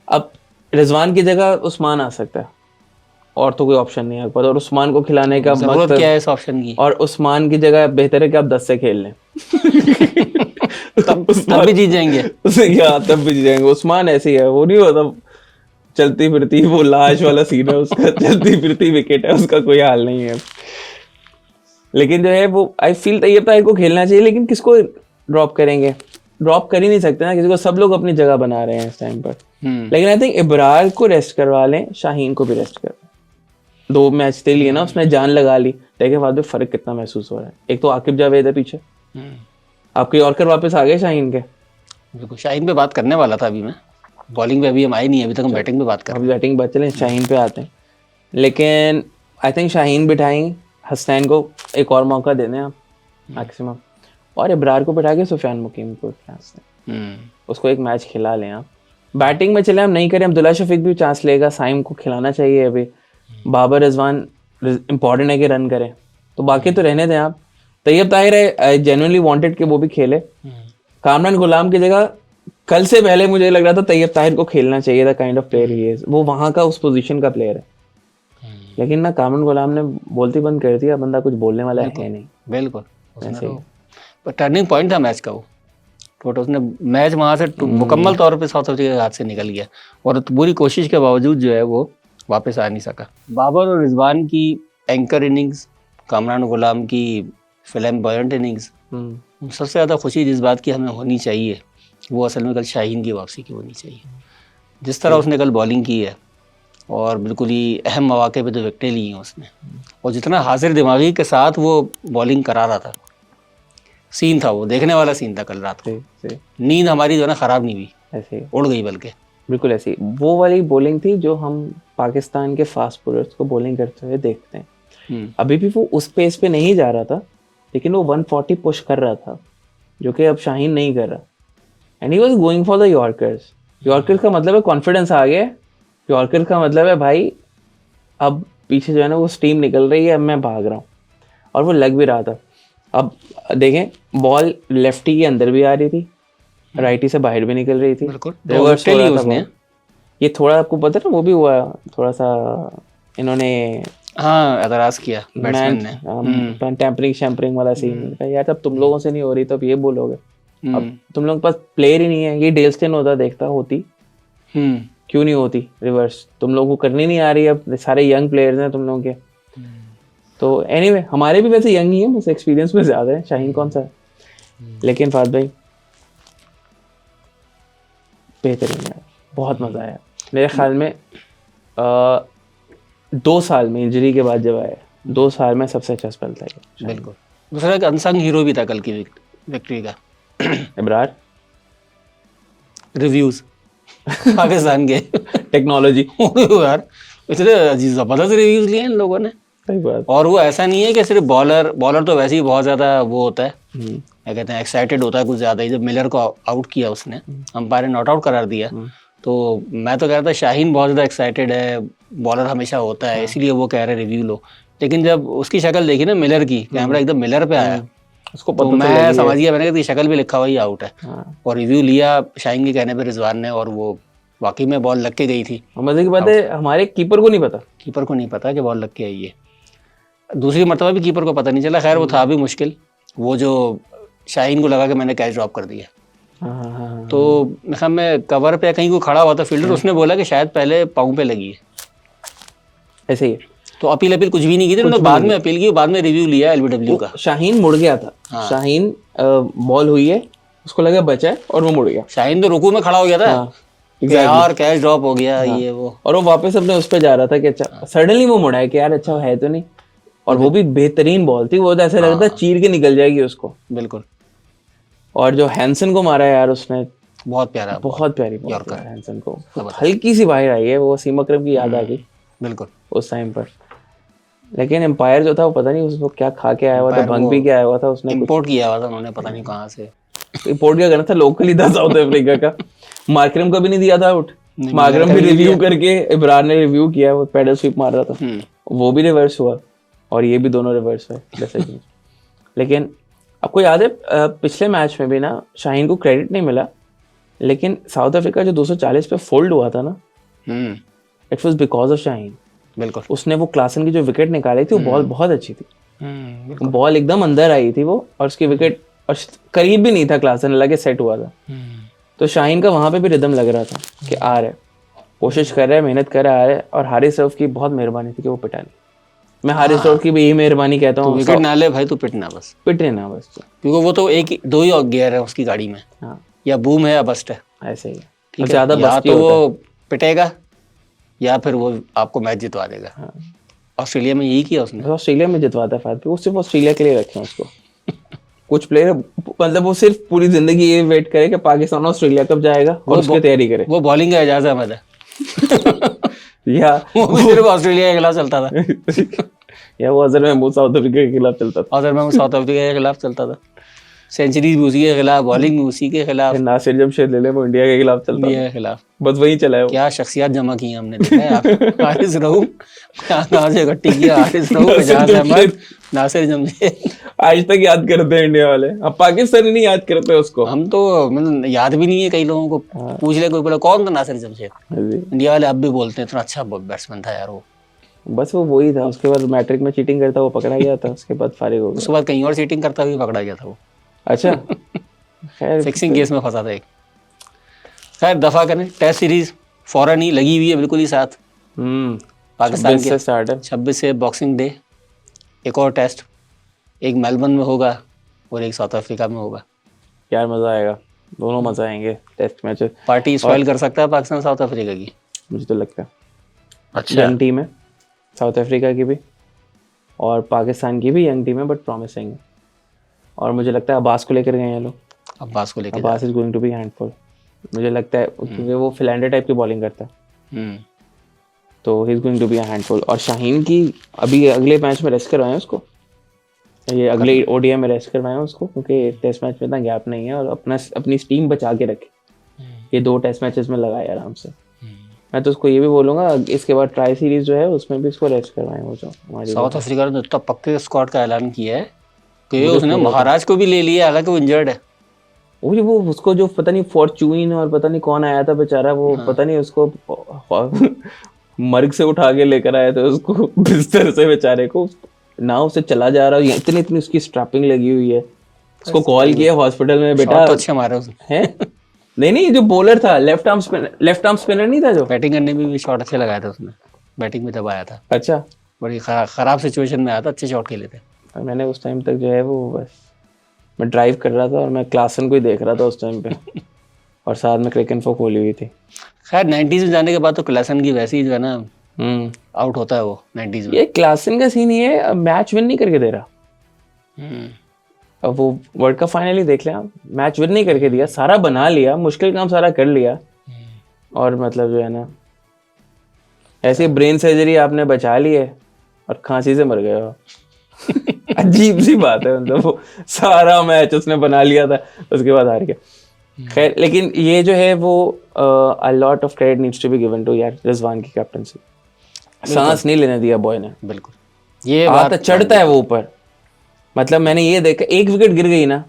अब रिजवान की जगह उस्मान आ सकता है, और तो कोई ऑप्शन नहीं है, और उस्मान को खिलाने का जरूरत क्या है इस ऑप्शन की? और उस्मान की जगह बेहतर है कि आप 10 से खेल लें। तब भी जीत जाएंगे। उसे क्या, तब भी जीत जाएंगे। उस्मान ऐसी है, वो नहीं होता चलती फिरती, वो लाश वाला सीन है उसका, चलती फिरती विकेट है उसका, कोई हाल नहीं है। लेकिन जो है वो, आई फील तैयब ताहिर को खेलना चाहिए, लेकिन किसको ड्रॉप करेंगे? ड्रॉप कर ही नहीं सकते ना किसी को, सब लोग अपनी जगह बना रहे हैं इस टाइम पर। लेकिन आई थिंक इब्रार को रेस्ट करवा लें, शाहीन को भी रेस्ट कर, 2 मैच दे लिए ना उसने, जान लगा ली, देखे बाद में फर्क कितना महसूस हो रहा है। एक तो आकिब जावेद है पीछे, आपके यॉर्कर वापस आ गए शाहीन के। बिल्कुल, शाहीन पे बात करने वाला था अभी मैं, बॉलिंग पे अभी हम आए नहीं, अभी तक हम बैटिंग पे बात कर रहे अभी बैटिंग बात चलें, शाहीन पे आते हैं। लेकिन आई थिंक शाहीन बिठाएंगे, हसनैन को एक और मौका दे दें आप मैक्सिमम, और इब्रार को बिठा के सुफियान मुकीम को चांस दें, उसको एक मैच खिला लें आप। बैटिंग में चले हम नहीं करें, अब्दुल्ला शफीक भी चांस लेगा, साइम को खिलाना चाहिए अभी, बाबर रिजवान इंपॉर्टेंट है कि रन करें, तो बाकी तो रहने दें आप। तैयब ताहिर है, जेन्युइनली वांटेड कि वो भी खेले। कामरान गुलाम की जगह कल से पहले मुझे लग रहा था तैयब ताहिर को खेलना चाहिए था, काइंड ऑफ प्लेयर ही है वो, वहां का उस पोजीशन का प्लेयर है। लेकिन ना कामरान गुलाम ने बोलती बंद कर दिया, बंदा कुछ बोलने वाला है नहीं। बिल्कुल, पर टर्निंग पॉइंट था मैच का वो, तो उसने मैच वहां से मुकम्मल तौर पे साउथ अफ्रीका के हाथ से निकल गया, और पूरी कोशिश के बावजूद जो है वो वापस आ नहीं सका। बाबर और रिजवान की एंकर इनिंग्स, कामरान गुलाम की फ्लैम्बॉयंट इनिंग्स, सबसे ज़्यादा खुशी जिस बात की हमें होनी चाहिए वो असल में कल शाहीन की वापसी की होनी चाहिए। जिस तरह उसने कल बॉलिंग की है, और बिल्कुल ही अहम मौके पे तो विकेटें ली हैं उसने, और जितना हाजिर दिमागी के साथ वो बॉलिंग करा रहा था, सीन था वो, देखने वाला सीन था कल रात को। नींद हमारी जो है ना ख़राब नहीं हुई, ऐसे उड़ गई, बल्कि बिल्कुल ऐसी वो वाली बॉलिंग थी जो हम पाकिस्तान के फास्ट बॉलर्स को बॉलिंग करते हुए देखते हैं। अभी भी वो उस पेस पे नहीं जा रहा था, लेकिन वो 140 पुश कर रहा था, जो कि अब शाहीन नहीं कर रहा। And he was going for the yorkers. Yorkers का मतलब है कॉन्फिडेंस आ गया, यॉर्कर का मतलब है भाई अब पीछे जो है ना वो स्टीम निकल रही है, अब मैं भाग रहा हूँ, और वो लग भी रहा था। अब देखें, बॉल लेफ्टी के अंदर भी आ रही थी, राइटी से बाहर भी निकल रही थी, रिवर्स हो रहा था बॉल। ये थोड़ा आपको पता है ना, वो भी हुआ थोड़ा सा, इन्होंने एतराज किया बैट्समैन ने, टैम्परिंग शैम्परिंग वाला सीन। यार तब तुम लोगों से नहीं हो रही तो अब ये बोलोगे, अब तुम लोगों के पास प्लेयर ही नहीं है। ये डेल स्टेन होता देखता होती, क्यों नहीं होती रिवर्स? तुम लोगों को करनी नहीं आ रही। अब सारे यंग प्लेयर्स हैं तुम लोगों के। तो एनीवे हमारे भी वैसे यंग ही हैं, बस एक्सपीरियंस में ज्यादा है। शाहीन कौन सा है, लेकिन फाद भाई बेहतरीन है, बहुत मजा आया मेरे ख्याल में। 2 साल में इंजरी के बाद जब आया, 2 साल में सबसे अच्छा स्पेल था ये। बिल्कुल। दूसरा एक अनसंग हीरो भी था कल की विक्ट्री का, इब्रार। रिव्यूज पाकिस्तान के टेक्नोलॉजी यार इतने जबरदस्त रिव्यूज लिए इन लोगों ने। सही बात। और वो ऐसा नहीं है कि सिर्फ बॉलर तो वैसे ही बहुत ज्यादा वो होता है, क्या कहते हैं, एक्साइटेड होता है कुछ ज्यादा ही। जब मिलर को आउट किया उसने, अंपायर ने नॉट आउट करार दिया, तो मैं तो कह रहा था शाहीन बहुत ज्यादा एक्साइटेड है, बॉलर हमेशा होता है इसीलिए वो कह रहे रिव्यू लो। लेकिन जब उसकी शक्ल देखी ना मिलर की, कैमरा एकदम मिलर पे आया, उसको तो मैं समझ गया, मैंने कहा शक्ल भी लिखा हुआ ही आउट है। और रिव्यू लिया शाहीन के कहने पे रिजवान ने, और वो वाकई में बॉल लग के गई थी। मजे की बात है हमारे कीपर को नहीं पता, कीपर को नहीं पता कि बॉल लग के आई है। दूसरी मरतबा भी कीपर को पता नहीं चला। खैर वो था भी मुश्किल, वो जो शाहीन को लगा कि मैंने कैच ड्रॉप कर दिया। तो मैं कवर पे कहीं को खड़ा हुआ था फील्डर, उसने बोला कि शायद पहले पाँव पे लगी है, ऐसे ही। तो अपील कुछ भी नहीं की थी उन्होंने, बाद में अपील की, बाद में रिव्यू लिया एलबीडब्ल्यू का। शाहीन मुड़ गया था। शाहीन बॉल हुई है, उसको लगा बचा है और वो मुड़ गया। शाहीन तो रुकू में खड़ा हो गया था यार, कैच ड्रॉप हो गया ये वो, और वो वापस अपने उस पे जा रहा था कि अच्छा, सडनली वो मुड़ा है कि यार अच्छा है तो नहीं। और वो भी बेहतरीन बॉल थी, वो तो ऐसा लग रहा था चीर के निकल जाएगी उसको। बिल्कुल। और जो हैंसन को मारा यार उसने, बहुत प्यारा, बहुत प्यारी बॉल थी हैंसन को, हल्की सी बाहर आई है, वो वसीम अकरम की याद आ गई बिल्कुल उस टाइम पर। लेकिन एम्पायर जो था वो पता नहीं उसको क्या खा के आया हुआ था, भंग भी क्या आया हुआ था उसने, इंपोर्ट किया हुआ था उन्होंने, पता नहीं कहाँ से इंपोर्ट क्या करना था, लोकली था साउथ अफ्रीका का। मार्करम का भी नहीं दिया था आउट, मार्करम भी रिव्यू करके इब्रार ने रिव्यू किया, वो पैडल स्वीप मार रहा था, वो भी रिवर्स हुआ और ये भी दोनों रिवर्स हुए जैसे कि। लेकिन आपको याद है पिछले मैच में भी ना शाहीन को क्रेडिट नहीं मिला, लेकिन साउथ अफ्रीका जो 240 पे फोल्ड हुआ था ना, it was because of Shaheen. बिल्कुल। उसने वो क्लासन की जो विकेट निकाली थी, वो बॉल बहुत अच्छी थी, बॉल एकदम अंदर आई थी वो, और उसकी विकेट और करीब भी नहीं था क्लासन, लगे सेट हुआ था। तो शाहीन का वहां पे भी रिदम लग रहा था कि आ रहे, कोशिश कर रहे हैं, मेहनत कर रहा है। और हारिस रऊफ की बहुत मेहरबानी थी कि वो पिटा नहीं। मैं हारिस रऊफ की भी यही मेहरबानी कहता हूँ, विकेट ना ले भाई, तू पिटना बस, पिटे ना बस, क्योंकि वो तो दो ही गियर है उसकी गाड़ी में, या बूम है या बस्ट है, ऐसे ही ठीक है। ज्यादा या तो वो पिटेगा या फिर वो आपको मैच जितवा देगा। ऑस्ट्रेलिया में यही किया उसने, ऑस्ट्रेलिया में जितवाता है वो सिर्फ ऑस्ट्रेलिया के लिए रखे हैं उसको। कुछ प्लेयर मतलब वो सिर्फ पूरी जिंदगी ये वेट करे कि पाकिस्तान ऑस्ट्रेलिया कब जाएगा और उसकी तैयारी करे। वो बॉलिंग का एजाज अहमद है या वो सिर्फ ऑस्ट्रेलिया के खिलाफ चलता था या वो अजहर महमूद साउथ अफ्रीका के खिलाफ चलता था, अजहर महमूद साउथ अफ्रीका के खिलाफ चलता था, सेंचुरीज भी उसी के खिलाफ, बॉलिंग भी उसी के खिलाफ। नासिर जमशेद ले ले, वो इंडिया के खिलाफ चलता, इंडिया के खिलाफ बस वही चला है। क्या शख्सियत जमा की हमने, देखा है हारिस रऊफ कहाँ से इकट्ठी किया, हारिस रऊफ, एजाज अहमद, नासिर जमशेद। आज तक याद करते हैं इंडिया वाले, अब पाकिस्तानी नहीं याद करते उसको। हम तो मतलब याद भी नहीं है, कई लोगों को पूछ ले कोई बोला कौन था नासिर जमशेद, इंडिया वाले अब भी बोलते हैं इतना अच्छा बैट्समैन था यार वो। बस वो वही था, उसके बाद मैट्रिक में चीटिंग करता वो पकड़ा गया था, उसके बाद फारिग हो गया, उसके बाद कहीं और चीटिंग करता हुआ पकड़ा गया था वो। अच्छा खैर फिक्सिंग केस में फंसा था एक। खैर दफा करें, टेस्ट सीरीज फौरन ही लगी हुई है, बिल्कुल ही साथ पाकिस्तान के 26 से बॉक्सिंग डे, एक और टेस्ट, एक मेलबर्न में होगा और एक साउथ अफ्रीका में होगा। यार मजा आएगा, दोनों मजा आएंगे टेस्ट मैच। पार्टी स्पॉइल कर सकता है पाकिस्तान साउथ अफ्रीका की, मुझे तो लगता है। अच्छा यंग टीम है साउथ अफ्रीका की भी और पाकिस्तान की भी यंग टीम है, बट प्रॉमिसिंग है। और मुझे लगता है अब्बास को लेकर गए हैं लोग, अब्बास को लेकर, Abbas is going to be handful मुझे लगता है, क्योंकि वो फिलैंडर टाइप की बॉलिंग करता है, तो he is going to be handful. और शाहीन की अभी अगले मैच में रेस्ट करवाएं उसको, ये अगले ओडीआई में रेस्ट करवाएं उसको, क्योंकि टेस्ट मैच में इतना गैप नहीं है, और अपनी टीम बचा के रखे, ये 2 टेस्ट मैचेस में लगाए आराम से। मैं तो उसको ये भी बोलूंगा इसके बाद ट्राई सीरीज जो है उसमें भी इसको रेस्ट करवाएं। वो जो हमारी साउथ अफ्रीका ने इतना पक्के स्क्वाड का ऐलान किया है कि उसने महाराज को भी ले लिया, हालांकि वो इंजर्ड है। वो उसको जो पता नहीं फॉर्चून और पता नहीं कौन आया था बेचारा, वो पता नहीं उसको मर्ग से उठा के लेकर आया था उसको बिस्तर से, बेचारे को ना, उसे चला जा रहा है, इतनी उसकी स्ट्रैपिंग लगी हुई है, उसको कॉल किया हॉस्पिटल में, बेटा शॉट तो अच्छे मारे उसने। है नहीं जो बॉलर था लेफ्ट आर्म स्पिनर नहीं था जो, बैटिंग करने में भी शॉट अच्छे लगाया था उसने, बैटिंग में जब आया था अच्छा बड़ी खराब सिचुएशन में आया था, अच्छे शॉट खेले थे। और मैंने उस टाइम तक जो है वो बस मैं ड्राइव कर रहा था और मैं क्लासन को ही देख रहा था उस टाइम पे और साथ में क्रिकेट फॉर खोली हुई थी। खैर 90s में जाने के बाद तो क्लासन की वैसे ही जो है ना आउट होता है वो 90s में। ये क्लासन का सीन ये है, मैच विन नहीं करके दे रहा। अब वो वर्ल्ड कप फाइनल ही देख लिया, मैच विन नहीं करके दिया, सारा बना लिया, मुश्किल काम सारा कर लिया और मतलब जो है ना ऐसी ब्रेन सर्जरी आपने बचा ली है और खांसी से मर गए हो। अजीब सी बात है, मतलब वो सारा मैच उसने बना लिया था उसके बाद हार गया। खैर लेकिन ये जो है वो a lot of credit needs to be given to यार रिजवान की कैप्टनसी। सांस नहीं लेने दिया बॉय ने, बिल्कुल ये आता चढ़ता है वो ऊपर। मतलब मैंने ये देखा, एक विकेट गिर गई ना,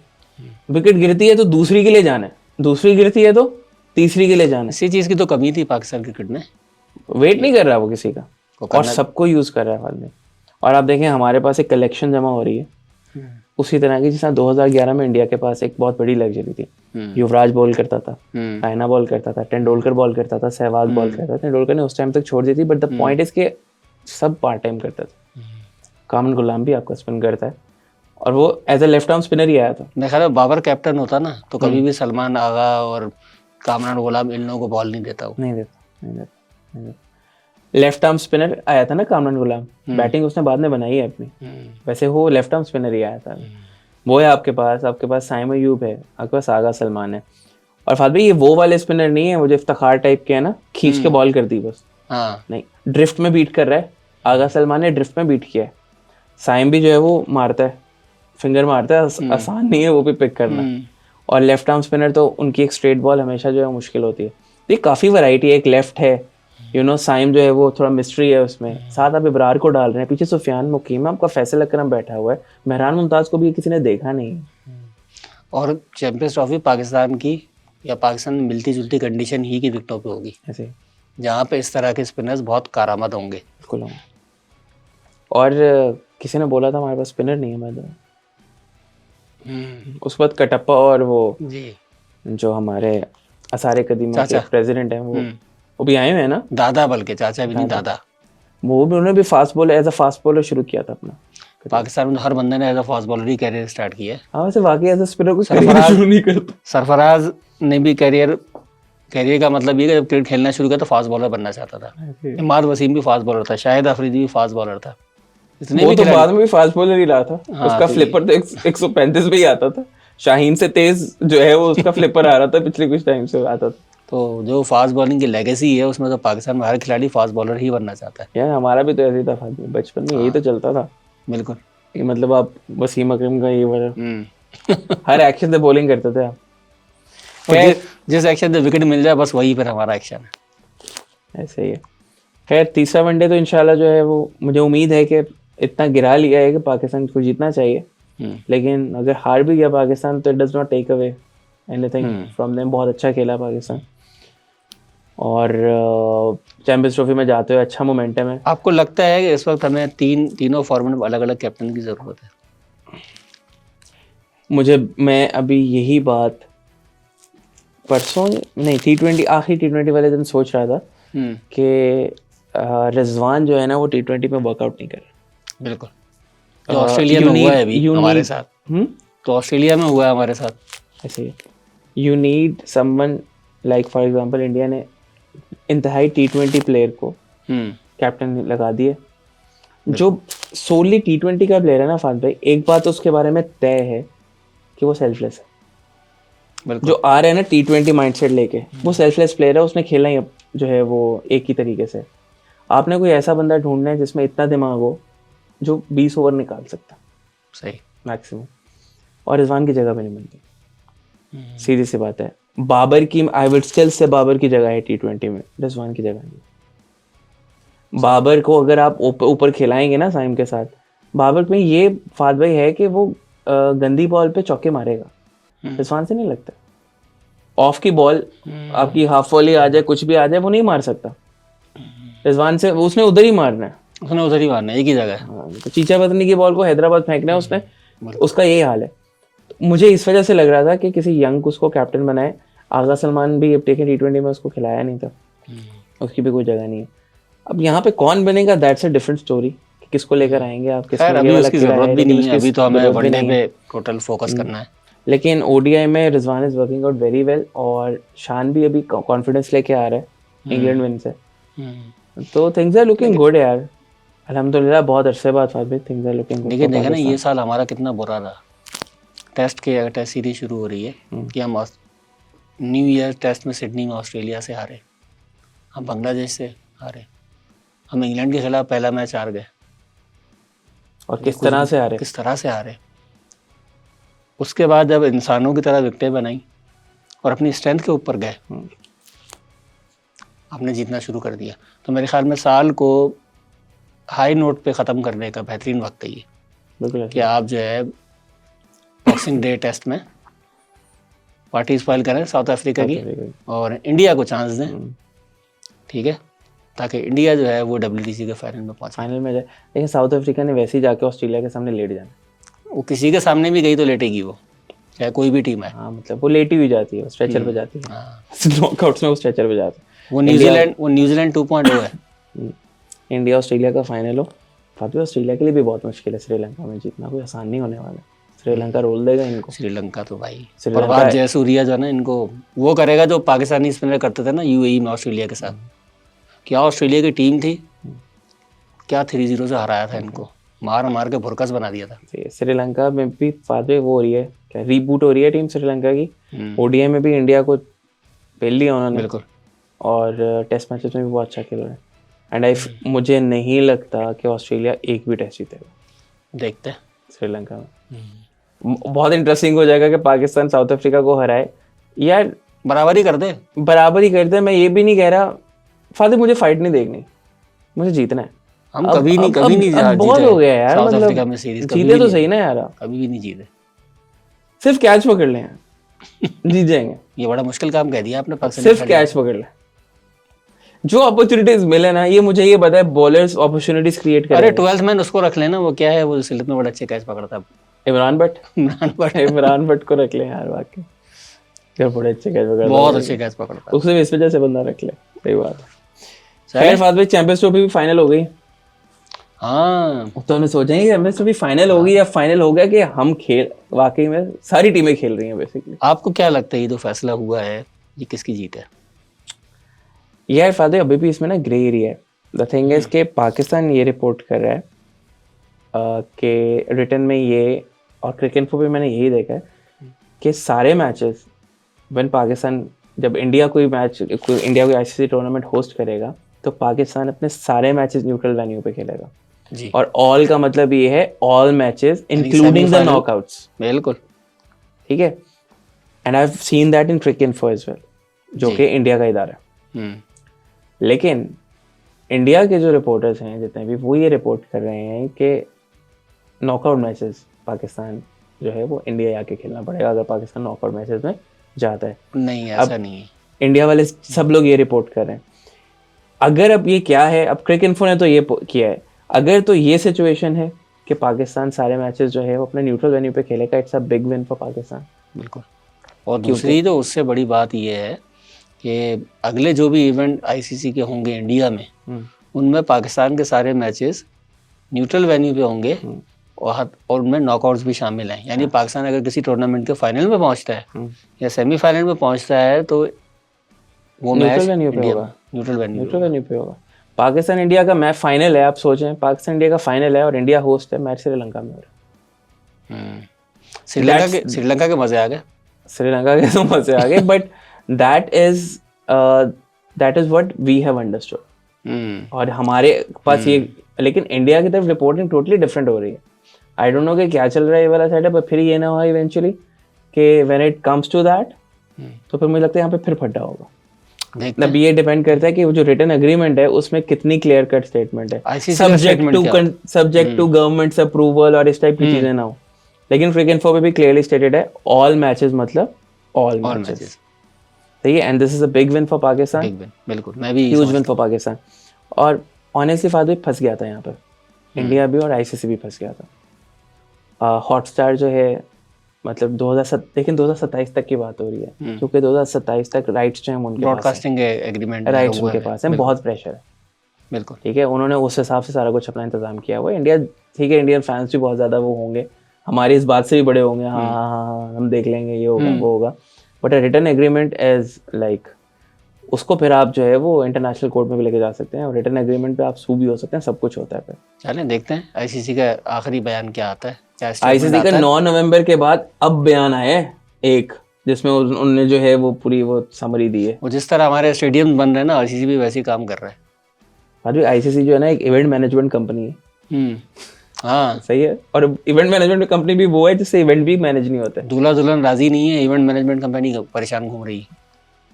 विकेट गिरती है तो दूसरी के लिए जाना है, दूसरी गिरती है तो तीसरी के लिए जाना है। इसी चीज की तो कमी थी पाकिस्तान क्रिकेट में, वेट नहीं कर रहा वो किसी का और सबको यूज कर रहा है बाद में। और आप देखें हमारे पास एक कलेक्शन जमा हो रही है उसी तरह की, जिस तरह 2011 में इंडिया के पास एक बहुत बड़ी लग्जरी थी, युवराज बॉल करता था, रैना बॉल करता था, तेंदुलकर बॉल करता था, सहवाग बॉल करता था। तेंदुलकर ने उस टाइम तक छोड़ दी थी, बट द पॉइंट इज के सब पार्ट टाइम करता था। कामन गुलाम भी आपका स्पिन करता है और वो as a left arm spinner ही आया था। मेरे ख्याल में बाबर कैप्टन होता ना तो कभी भी सलमान आगा और कामरान गुलाम इन लोगों को बॉल नहीं देता वो। नहीं देता। लेफ्ट आर्म स्पिनर आया था ना कामरान गुलाम, बैटिंग उसने बाद में बनाई है अपनी, वैसे वो लेफ्ट आर्म स्पिनर ही आया था। वो है आपके पास साइम अयूब है, आपके पास आगा सलमान है। और फाद भाई ये वो वाले स्पिनर नहीं है वो जो इफ्तिखार टाइप के है ना, खींच के बॉल कर दी बस, नहीं ड्रिफ्ट में बीट कर रहा है। आगा सलमान ने ड्रिफ्ट में बीट किया है, साइम भी जो है वो मारता है, फिंगर मारता है, आसान नहीं है वो भी पिक करना। और लेफ्ट आर्म स्पिनर तो उनकी एक स्ट्रेट बॉल हमेशा जो है मुश्किल होती है। ये काफ़ी वैरायटी है, एक लेफ्ट है साइम जो है वो थोड़ा मिस्ट्री है उसमें, साथ आप इब्रार को डाल रहे हैं, पीछे सुफियान मुकीम है, आपका फैसल अकरम बैठा हुआ है, मेहरान मुमताज को भी किसी ने देखा नहीं। और चैंपियंस ट्रॉफी पाकिस्तान की या पाकिस्तान में मिलती जुलती कंडीशन ही की विकेटों पे होगी ऐसे, जहाँ पे इस तरह के स्पिनर्स बहुत कारआमद होंगे। बिल्कुल। और किसी ने बोला था हमारे पास स्पिनर नहीं है, मैं उस वक्त कटप्पा और वो जी जो हमारे असारे कदीमा के प्रेसिडेंट हैं वो भी आए हुए हैं ना, दादा, बल्कि चाचा भी नहीं दादा, वो भी उन्होंने भी fast bowler as a fast bowler शुरू किया था अपना। पाकिस्तान में तो हर बंदे ने एज अ फास्ट बॉलर ही कैरियर स्टार्ट किया है। हाँ वैसे वाकई एज अ स्पिनर को शुरू नहीं करता। सरफराज ने भी कैरियर का मतलब ये कि जब क्रिकेट खेलना शुरू किया तो फास्ट बॉलर बनना चाहता था। इमाद वसीम भी फास्ट बॉलर था, शाहिद अफरीदी भी फास्ट बॉलर था, इतने वो भी तो बाद में भी फास्ट बॉलर ही रहा था। उसका फ्लिपर तो 135 पे ही आता था, शाहीन से तेज जो है वो उसका फ्लिपर आ रहा था पिछले कुछ टाइम से आता था। तो जो फास्ट बॉलिंग की लेगेसी है उसमें तो पाकिस्तान में हर खिलाड़ी फास्ट बॉलर ही बनना चाहता है। यार हमारा भी तो ऐसे ही था बचपन में, यही तो चलता था। बिल्कुल, मतलब आप वसीम अकरम का ये वाला हर एक्शन से बॉलिंग करते थे आप, जिस एक्शन से विकेट मिल जाए बस वही पर हमारा एक्शन है। ऐसे ही है। खैर तीसरा वनडे तो इंशाल्लाह जो है वो मुझे उम्मीद है कि इतना गिरा लिया है कि पाकिस्तान को जीतना चाहिए, लेकिन अगर हार भी गया पाकिस्तान तो it does not take away anything from them. बहुत अच्छा खेला पाकिस्तान और चैंपियंस ट्रॉफी में जाते हुए अच्छा मोमेंटम है। आपको लगता है कि इस वक्त हमें तीनों फॉर्मेट में अलग अलग कैप्टन की जरूरत है? मैं अभी यही बात परसों नहीं T20 आखिरी T20 वाले दिन सोच रहा था कि रिजवान जो है ना वो T20 में वर्कआउट नहीं कर रहा। बिल्कुल, तो ऑस्ट्रेलिया में हुआ है अभी हमारे साथ, तो ऑस्ट्रेलिया में हुआ है हमारे साथ ऐसे। You need someone like for example India ने इंतहाई T20 प्लेयर को कैप्टन लगा दिए जो सोली T20 का प्लेयर है ना फाद भाई। एक बात उसके बारे में तय है कि वो सेल्फलेस है। जो आ रहे हैं ना T20 माइंडसेट लेके, वो सेल्फलेस प्लेयर है, उसने खेलना ही जो है वो एक ही तरीके से। आपने कोई ऐसा बंदा ढूंढना है जिसमें इतना दिमाग हो जो 20 ओवर निकाल सकता, सही मैक्सिमम, और रिजवान की जगह पे नहीं बनती। सीधी सी बात है, बाबर की I would still say Babar की जगह है T20 में, रिजवान की जगह नहीं। बाबर को अगर आप ऊपर खिलाएंगे ना साइम के साथ, बाबर में ये फाद भाई है कि वो गंदी बॉल पे चौके मारेगा, रिजवान से नहीं लगता। ऑफ की बॉल आपकी हाफ वॉली आ जाए कुछ भी आ जाए वो नहीं मार सकता रिजवान से, उसने उधर ही मारना है, उसने उधर ही मारना है, एक ही जगह है। तो चीचा पत्नी की बॉल को हैदराबाद फेंकना है उसने, उसका यही हाल है। मुझे इस वजह से लग रहा था कि किसी यंग उसको कैप्टन बनाए। आगा सलमान भी अब टेकन T20 में उसको खिलाया नहीं था, उसकी भी कोई जगह नहीं है। अब यहाँ पे कौन बनेगा, दैट्स अ डिफरेंट स्टोरी, किसको लेकर आएंगे आप, किसको खैर ये अभी वाला उसकी कीड़ा जरूरत है, भी लेकिन नहीं है, उसकी अभी तो हमें जरूरत भी वनडे नहीं पे है। टोटल फोकस करना है। लेकिन ODI में Rizwan is working out very well, और शान भी अभी कॉन्फिडेंस लेके आ रहा है इंग्लैंड विन से। तो थिंग्स आर लुकिंग गुड यार, अल्हम्दुलिल्लाह। बहुत अरसे बाद थिंग्स आर लुकिंग गुड। लेकिन देखा ना ये साल हमारा कितना बुरा रहा। टेस्ट के अगर टेस्ट सीरीज शुरू हो रही है कि हम न्यू ईयर टेस्ट में सिडनी में ऑस्ट्रेलिया से हारे, हम बांग्लादेश से हारे, हम इंग्लैंड के खिलाफ पहला मैच हार गए, और किस तरह से हारे, किस तरह से हारे। उसके बाद जब इंसानों की तरह विकेटें बनाई और अपनी स्ट्रेंथ के ऊपर गए, आपने जीतना शुरू कर दिया। तो मेरे ख्याल में साल को हाई नोट पे ख़त्म करने का बेहतरीन वक्त है ये, बिल्कुल कि आप जो है बॉक्सिंग डे टेस्ट में पार्टी स्पॉइल करें साउथ अफ्रीका की और इंडिया को चांस दें, ठीक है, ताकि इंडिया जो है वो WTC के फाइनल में पहुंचे। फाइनल में जाए। लेकिन साउथ अफ्रीका ने वैसे ही जाके ऑस्ट्रेलिया के सामने लेट जाना, वो किसी के सामने भी गई तो लेटेगी वो, चाहे कोई भी टीम है। हाँ मतलब वो लेटी हुई जाती है, स्ट्रेचर पे जाती है। हाँ। नॉकआउट्स में वो स्ट्रेचर पे जाती है। वो न्यूजीलैंड 2.0 है। इंडिया ऑस्ट्रेलिया का फाइनल हो, फातिमा ऑस्ट्रेलिया के लिए भी बहुत मुश्किल है श्रीलंका में जीतना, कोई आसान नहीं होने वाला। श्रीलंका रोल देगा इनको। श्रीलंका तो भाई प्रभात जयसूर्या जो है ना, इनको वो करेगा जो पाकिस्तानी स्पिनर करते थे ना UAE में ऑस्ट्रेलिया के साथ। क्या ऑस्ट्रेलिया की टीम थी, क्या 3-0 से हराया था इनको, मार मार के भुरकस बना दिया था। श्रीलंका में भी फातिमा वो हो रही है, क्या रीबूट हो रही है टीम श्रीलंका की। ODI में भी इंडिया को पेल लिया उन्होंने, बिल्कुल, और टेस्ट मैचेस में भी बहुत अच्छा खेल रहे हैं। एंड मुझे नहीं लगता कि ऑस्ट्रेलिया एक भी टेस्ट जीतेगा। देखते हैं श्रीलंका में बहुत इंटरेस्टिंग हो जाएगा कि पाकिस्तान साउथ अफ्रीका को हराए यार, बराबरी कर दे, बराबरी कर दे। मैं ये भी नहीं कह रहा फातिमा, मुझे फाइट नहीं देखनी, मुझे जीतना है। हम कभी नहीं बहुत हो गया यार, साउथ मतलब अफ्रीका में सीरीज जीते तो सही ना यार, कभी भी नहीं जीते, सिर्फ कैच पकड़ ले यार, जीत जाएंगे। ये बड़ा मुश्किल काम कह दिया आपने, पाकिस्तान सिर्फ कैच पकड़ ले, जो अपॉर्चुनिटीज मिले ना, ये मुझे ये पता है बॉलर्स अपॉर्चुनिटीज क्रिएट करेंगे। अरे 12th मैन उसको रख लेना, वो क्या है, वो सिलत में बड़ा अच्छे कैच पकड़ता है, इमरान भट्ट को रख ले यार, वाकई यार बड़े अच्छे कैच पकड़ता है, बहुत अच्छे कैच पकड़ता है, उससे भी इस वजह से बंदा रख ले। सही बात है। खैर फात भाई, चैंपियंस ट्रॉफी भी फाइनल हो गई। हाँ, तो हमने सोचा कि चैंपियंस ट्रॉफी फाइनल हो गई, या फाइनल हो गया कि हम खेल, वाकई में सारी टीमें खेल रही हैं बेसिकली। आपको क्या लगता है ये जो फैसला हुआ है ये किसकी जीत है? यार फादे, अभी भी इसमें ना ग्रे एरिया है। द थिंग इज के पाकिस्तान ये रिपोर्ट कर रहा है कि रिटर्न में ये, और क्रिकेट पे मैंने यही देखा है कि सारे मैचेस व्हेन पाकिस्तान, जब इंडिया कोई ICC टूर्नामेंट होस्ट करेगा तो पाकिस्तान अपने सारे मैचेस न्यूट्रल वेन्यू पे खेलेगा जी। और ऑल का मतलब ये है all matches including the knockouts. बिल्कुल, ठीक है। And I have seen that in cricket as well, जो कि इंडिया का इदारा है। लेकिन इंडिया के जो रिपोर्टर्स हैं जितने भी, वो ये रिपोर्ट कर रहे हैं कि नॉकआउट मैचेस पाकिस्तान जो है वो इंडिया आके खेलना पड़ेगा अगर पाकिस्तान नॉकआउट मैचेस में जाता है। नहीं, ऐसा नहीं है। इंडिया वाले सब लोग ये रिपोर्ट कर रहे हैं। अगर अब ये क्या है, अब क्रिकेट ने तो ये किया है, अगर तो ये सिचुएशन है कि पाकिस्तान सारे मैचेस जो है वो अपने न्यूट्रल वेन्यू पे खेलेगा, it's a big win for Pakistan. बिल्कुल। और दूसरी तो उससे बड़ी बात ये है कि अगले जो भी इवेंट ICC के होंगे इंडिया में, उनमें पाकिस्तान के सारे मैचेस न्यूट्रल वेन्यू पे होंगे और उनमें नॉकआउट्स भी शामिल हैं। यानी पाकिस्तान अगर किसी टूर्नामेंट के फाइनल में पहुंचता है या सेमीफाइनल में पहुंचता है तो वो मैच न्यूट्रल वेन्यू पे होगा। न्यूट्रल वेन्यू पे होगा। पाकिस्तान इंडिया का मैच फाइनल है, आप सोचें पाकिस्तान इंडिया का फाइनल है और इंडिया होस्ट है, मैच श्रीलंका में हो रहा है। श्रीलंका के मजे आ गए, श्रीलंका के तो मजे आ गए, but that is what we have understood. और हमारे पास ये, लेकिन इंडिया की तरफ रिपोर्टिंग टोटली डिफरेंट हो रही है। आई डोंट नो कि क्या चल रहा है ये वाला सेटअप, पर फिर ये ना हो इवेंचुअली कि when it comes to that, तो फिर मुझे लगता है यहाँ पे फिर फटा होगा। मतलब ये डिपेंड करता है कि वो जो रिटन एग्रीमेंट है उसमें कितनी क्लियर कट स्टेटमेंट है, सब्जेक्ट टू गवर्नमेंट्स अप्रूवल और इस टाइप की चीजें ना हो। लेकिन क्रिकेट पे भी क्लियरली स्टेटेड है ऑल मैचेस, मतलब ऑल मैचेस। सही है। And this is a big win for Pakistan. बिल्कुल, मैं भी ह्यूज विन फॉर पाकिस्तान। और ऑनेस्टली फादर फंस गया था यहाँ पर, इंडिया भी और ICC भी फंस गया था। हॉटस्टार जो है मतलब 2007 लेकिन 2027 तक की बात हो रही है, क्योंकि 2027 तक राइट्स जो हैं उनके पास ब्रॉडकास्टिंग एग्रीमेंट है, राइट्स उनके पास है, बहुत प्रेशर है। बिल्कुल ठीक है, उन्होंने उस हिसाब से सारा कुछ अपना इंतजाम किया हुआ है। इंडिया ठीक है, इंडियन फैंस भी बहुत ज़्यादा वो होंगे, हमारी इस बात से भी बड़े होंगे, हाँ हाँ हाँ हम देख लेंगे, ये होगा वो होगा, but return agreement as like उसको फिर आप जो है वो इंटरनेशनल कोर्ट में भी लेके जा सकते हैं, और रिटर्न एग्रीमेंट पे आप सू भी हो सकते हैं, सब कुछ होता है। फिर चलें देखते हैं आईसीसी का आखिरी बयान क्या आता है, क्या आईसीसी स्टेटमेंट का आता है। 9 नवंबर के बाद अब बयान आया है एक, जिसमें उन्होंने जो है वो पूरी वो समरी दी है। वो जिस तरह हमारे स्टेडियम बन रहे हैं ना, आईसीसी भी वैसे ही काम कर रहा है। अभी आईसीसी जो है ना एक इवेंट मैनेजमेंट कंपनी है। हाँ सही है, और इवेंट मैनेजमेंट कंपनी भी वो है जिससे इवेंट भी मैनेज नहीं होते। दूल्हा दुल्हन राजी नहीं है, इवेंट मैनेजमेंट कंपनी परेशान घूम रही है।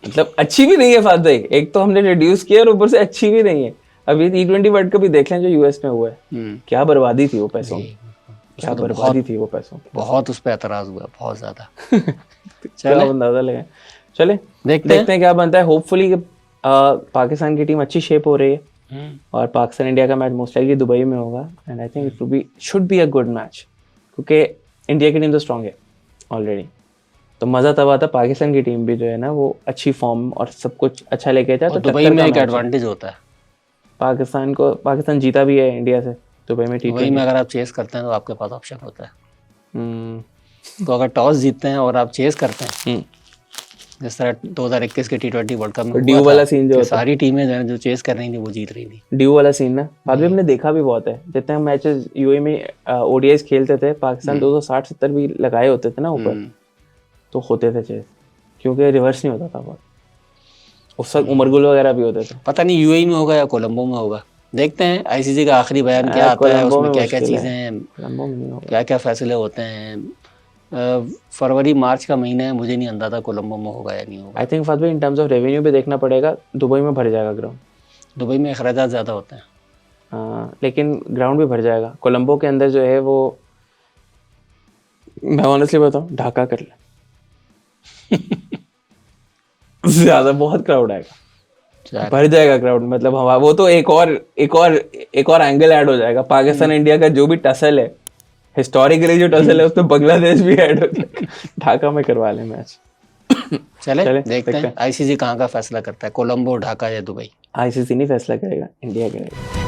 मतलब अच्छी भी नहीं है फात भाई, एक तो हमने रिड्यूस किया और ऊपर से अच्छी भी नहीं है। अभी T20 वर्ल्ड कप भी देख लें जो यूएस में हुआ है, क्या बर्बादी थी वो पैसों की, क्या बर्बादी थी वो पैसों की, बहुत उस पर एतराज हुआ, बहुत ज्यादा। चलो अंदाजा लगाएं, चले देखते हैं क्या बनता है। होपफुली पाकिस्तान की टीम अच्छी शेप हो रही है, और पाकिस्तान इंडिया का मैच मोस्ट लाइकली दुबई में होगा, and I think it should be a good match, क्योंकि इंडिया की टीम तो स्ट्रांग है ऑलरेडी। तो मज़ा तब आता पाकिस्तान की टीम भी जो है ना वो अच्छी फॉर्म और सब कुछ अच्छा लेके जाए, तो दुबई में एक एडवांटेज होता है पाकिस्तान जीता भी है इंडिया से दुबई में। दुबई में अगर आप चेस करते हैं तो आपके पास ऑप्शन होता है। तो अगर टॉस जीतते हैं और आप चेस करते हैं, जिस तरह 2021 के T20 वर्ल्ड कप में ड्यू वाला सीन जो सारी टीमें जो चेस कर रही थी वो जीत रही थी। ड्यू वाला सीन ना बाद में हमने देखा भी बहुत है। जितने मैचेस यूएई में ओडीआईस खेलते थे, पाकिस्तान 260-70 भी लगाए होते थे ना ऊपर, तो होते थे चेस, क्योंकि रिवर्स नहीं होता था बहुत। उस वक्त उमरगुल वगैरह भी होते थे। पता नहीं यूएई में होगा या कोलंबो में होगा, देखते हैं आईसीसी का आखिरी बयान क्या आता है, उसमें क्या क्या चीजें हैं, क्या क्या फैसले होते हैं। फरवरी मार्च का महीना है, मुझे नहीं अंदाजा कोलंबो में होगा या नहीं होगा। आई थिंक फात भाई इन टर्म्स ऑफ रेवेन्यू भी देखना पड़ेगा, दुबई में भर जाएगा ग्राउंड। दुबई में अखराजात ज़्यादा होते हैं, हाँ लेकिन ग्राउंड भी भर जाएगा। कोलंबो के अंदर जो है वो, मैं ऑनेस्टली बताऊँ, ढाका कर ले ज्यादा बहुत क्राउड आएगा, भर जाएगा क्राउड। मतलब हवा वो तो एक और एंगल ऐड हो जाएगा। पाकिस्तान इंडिया का जो भी टसल है, हिस्टोरिकली जो टसल है, उसमें बांग्लादेश भी ऐड हो जाएगा। ढाका में करवा ले मैच। चले देखते हैं आईसीसी कहाँ का फैसला करता है, कोलंबो, ढाका या दुबई। आईसीसी नहीं फैसला करेगा, इंडिया करेगा।